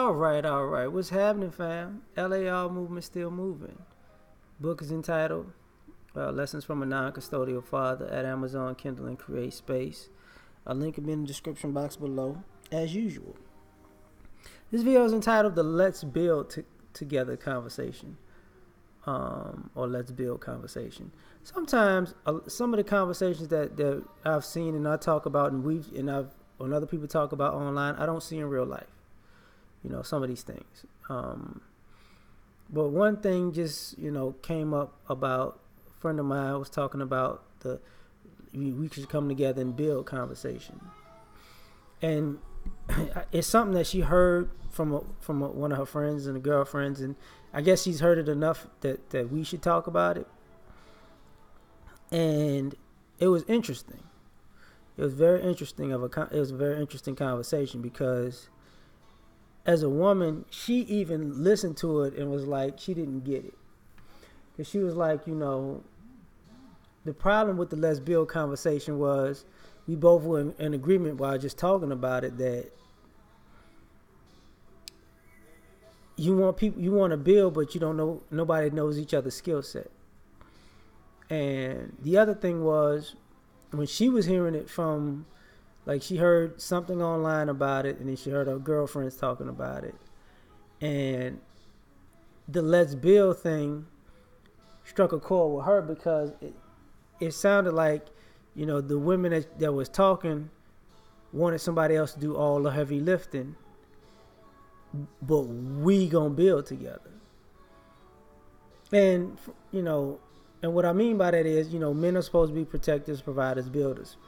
All right. What's happening, fam? L.A.R. movement still moving. Book is entitled Lessons from a Non-Custodial Father at Amazon, Kindle, and Create Space. A link will be in the description box below, as usual. This video is entitled the Let's Build Together Conversation, or Let's Build Conversation. Sometimes some of the conversations that I've seen and I talk about and other people talk about online, I don't see in real life. Some of these things. But one thing just, came up about a friend of mine was talking about we should come together and build conversation. And it's something that she heard from one of her friends and girlfriends, and I guess she's heard it enough that we should talk about it. And it was interesting. It was very interesting it was a very interesting conversation because as a woman, she even listened to it and was like, she didn't get it. Because she was like, the problem with the Let's Build conversation was we both were in agreement while just talking about it that you want to build, but you don't know, nobody knows each other's skill set. And the other thing was when she was hearing it from, like, she heard something online about it, and then she heard her girlfriends talking about it. And the Let's Build thing struck a chord with her because it sounded like, the women that was talking wanted somebody else to do all the heavy lifting, but we gonna build together. And, and what I mean by that is, men are supposed to be protectors, providers, builders.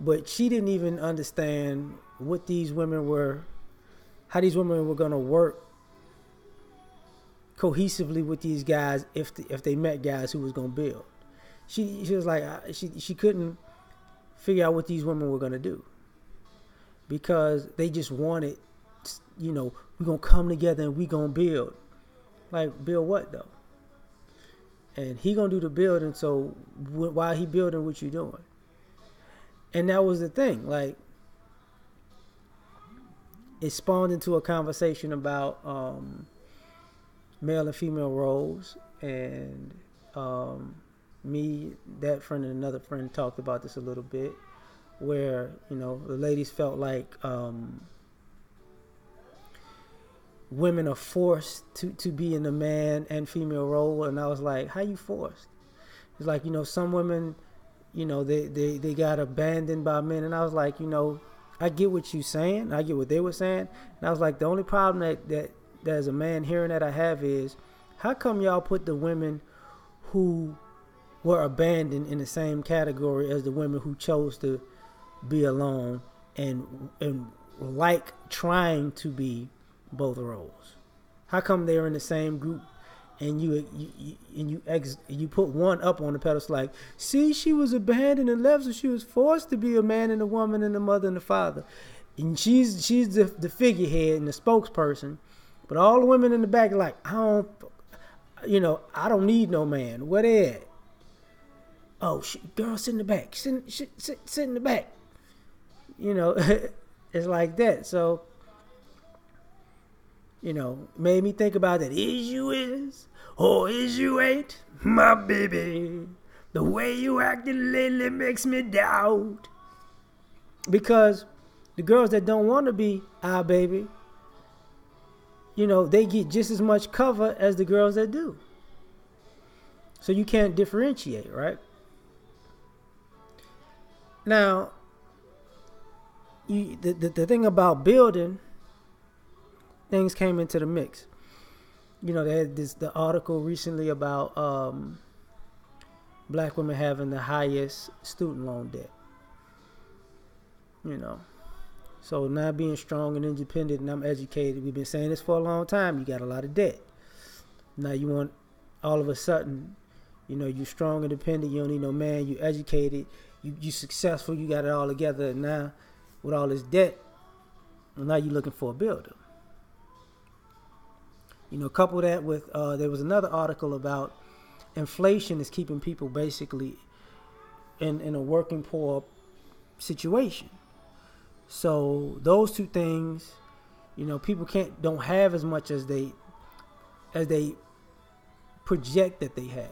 But she didn't even understand how these women were going to work cohesively with these guys if they met guys who was going to build. She was like, she couldn't figure out what these women were going to do because they just wanted, we're going to come together and we going to build. Like, build what though? And he going to do the building, so while he building, what you doing? And that was the thing. Like, it spawned into a conversation about male and female roles. And me, that friend, and another friend talked about this a little bit, where, the ladies felt like women are forced to be in the man and female role. And I was like, how you forced? It's like, some women, they got abandoned by men. And I was like, I get what you're saying. I get what they were saying. And I was like, the only problem that as a man hearing that I have is, how come y'all put the women who were abandoned in the same category as the women who chose to be alone and like trying to be both roles? How come they're in the same group? And you put one up on the pedestal like, see, she was abandoned and left, so she was forced to be a man and a woman and a mother and a father. And she's the figurehead and the spokesperson. But all the women in the back are like, I don't need no man. Where they at? Oh, girl, sit in the back. Sit in the back. It's like that. So, made me think about that. Is you is, or is you ain't, my baby. The way you acting lately makes me doubt. Because the girls that don't want to be our baby, they get just as much cover as the girls that do. So you can't differentiate, right? Now, the thing about building, things came into the mix. They had the article recently about black women having the highest student loan debt. So now being strong and independent and I'm educated, we've been saying this for a long time, you got a lot of debt. Now you want, all of a sudden, you're strong, independent, you don't need no man, you educated, you successful, you got it all together, and now with all this debt, now you're looking for a builder. Couple that with, there was another article about inflation is keeping people basically in a working poor situation. So those two things, People don't have as much as they project that they have,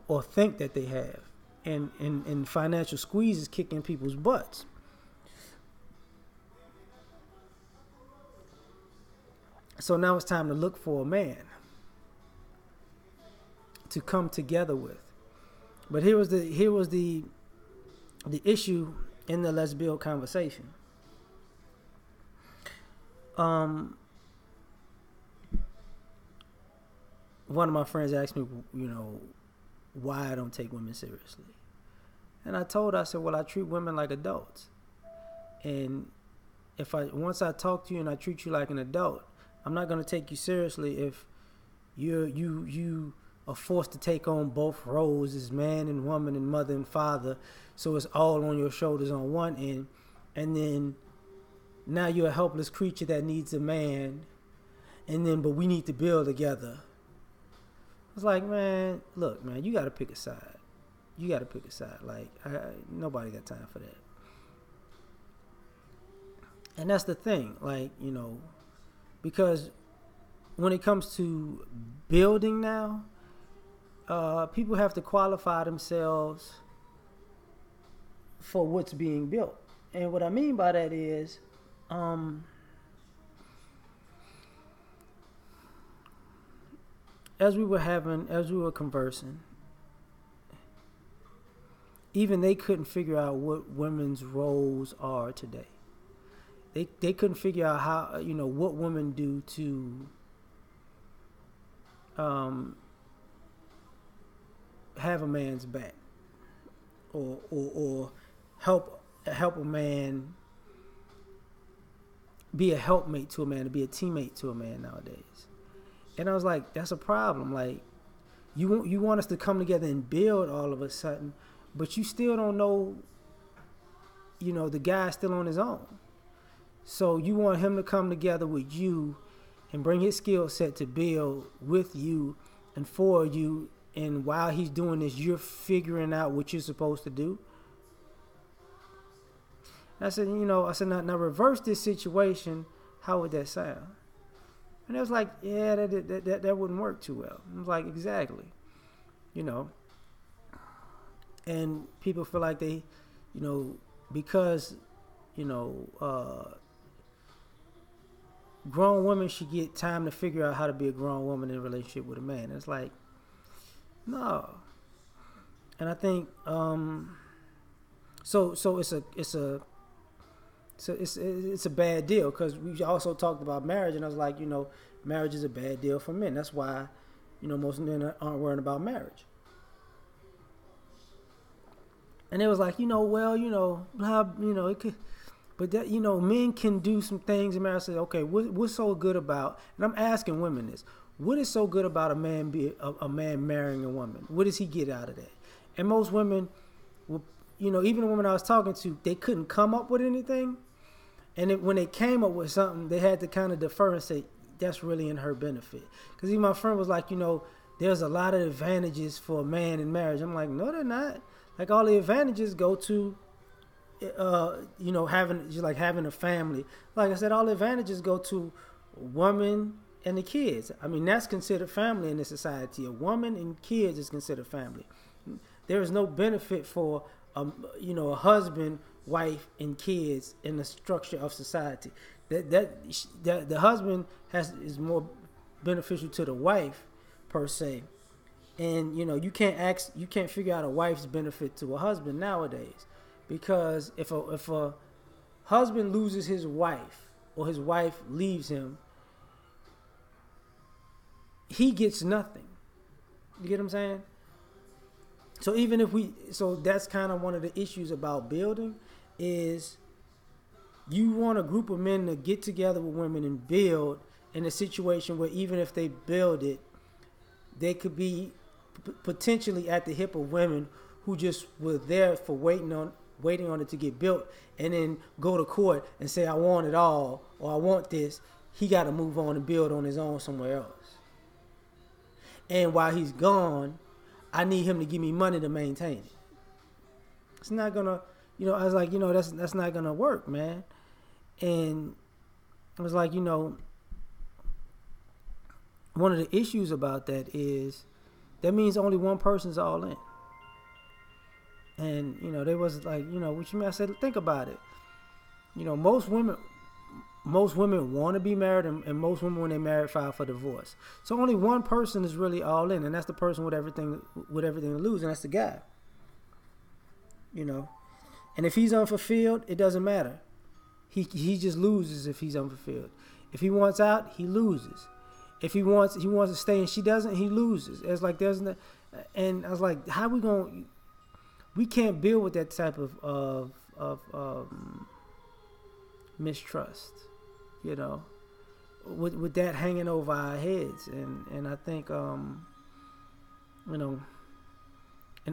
or think that they have, and financial squeeze is kicking people's butts. So now it's time to look for a man to come together with. But here was the issue in the Let's Build conversation. One of my friends asked me, why I don't take women seriously. And I said, well, I treat women like adults. And once I talk to you and I treat you like an adult, I'm not going to take you seriously if you are forced to take on both roles as man and woman and mother and father. So it's all on your shoulders on one end. And then now you're a helpless creature that needs a man. But we need to build together. It's like, man, look, man, you got to pick a side. Like, nobody got time for that. And that's the thing, like, because when it comes to building now, people have to qualify themselves for what's being built. And what I mean by that is, as we were conversing, even they couldn't figure out what women's roles are today. They couldn't figure out how, what women do to have a man's back, or help a man be a helpmate to a man, to be a teammate to a man nowadays. And I was like, that's a problem. Like, you want us to come together and build all of a sudden, but you still don't know, the guy's still on his own. So you want him to come together with you and bring his skill set to build with you and for you. And while he's doing this, you're figuring out what you're supposed to do. And I said, now reverse this situation. How would that sound? And it was like, yeah, that wouldn't work too well. I was like, exactly. And people feel like they, because, grown women should get time to figure out how to be a grown woman in a relationship with a man. And it's like, no. And I think, so it's a bad deal, because we also talked about marriage, and I was like, marriage is a bad deal for men. That's why, most men aren't worrying about marriage. And it was like, it could, but that, men can do some things in marriage. I said, okay, what's so good about, and I'm asking women this, what is so good about a man marrying a woman? What does he get out of that? And most women, even the women I was talking to, they couldn't come up with anything. And when they came up with something, they had to kind of defer and say, that's really in her benefit. Because even my friend was like, there's a lot of advantages for a man in marriage. I'm like, no, they're not. Like, all the advantages go to, having a family. Like I said, all the advantages go to a woman and the kids. I mean, that's considered family in this society. A woman and kids is considered family. There is no benefit for, a husband, wife, and kids in the structure of society. That the husband is more beneficial to the wife, per se. And you can't figure out a wife's benefit to a husband nowadays, because if a husband loses his wife, or his wife leaves him, he gets nothing. You get what I'm saying? So that's kind of one of the issues about building, is you want a group of men to get together with women and build in a situation where even if they build it, they could be potentially at the hip of women who just were there for waiting on it to get built, and then go to court and say, I want it all, or I want this. He got to move on and build on his own somewhere else. And while he's gone, I need him to give me money to maintain it. It's not gonna, I was like, that's not gonna work, man. And It was like, one of the issues about that is that means only one person's all in. And, they was like, what you mean? I said, think about it. Most women want to be married, and most women, when they marry, file for divorce. So only one person is really all in, and that's the person with everything to lose, and that's the guy. And if he's unfulfilled, it doesn't matter. He just loses if he's unfulfilled. If he wants out, he loses. If he wants to stay and she doesn't, he loses. It's like there's no, and I was like, how we gonna? We can't build with that type of mistrust, with that hanging over our heads, and I think and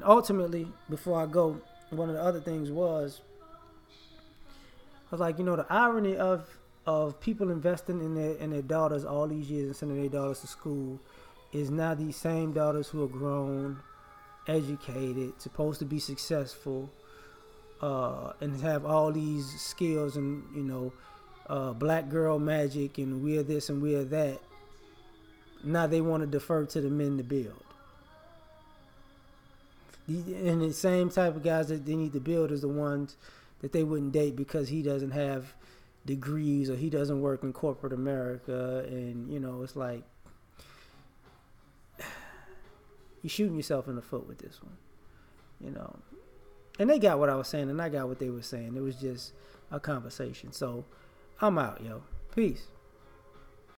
ultimately, before I go, one of the other things was, I was like, the irony of people investing in their daughters all these years and sending their daughters to school is now these same daughters who are grown, educated, supposed to be successful, and have all these skills and black girl magic and we're this and we're that. Now they want to defer to the men to build. And the same type of guys that they need to build is the ones that they wouldn't date because he doesn't have degrees or he doesn't work in corporate America. And, it's like, you're shooting yourself in the foot with this one, And they got what I was saying, and I got what they were saying. It was just a conversation. So I'm out, yo. Peace.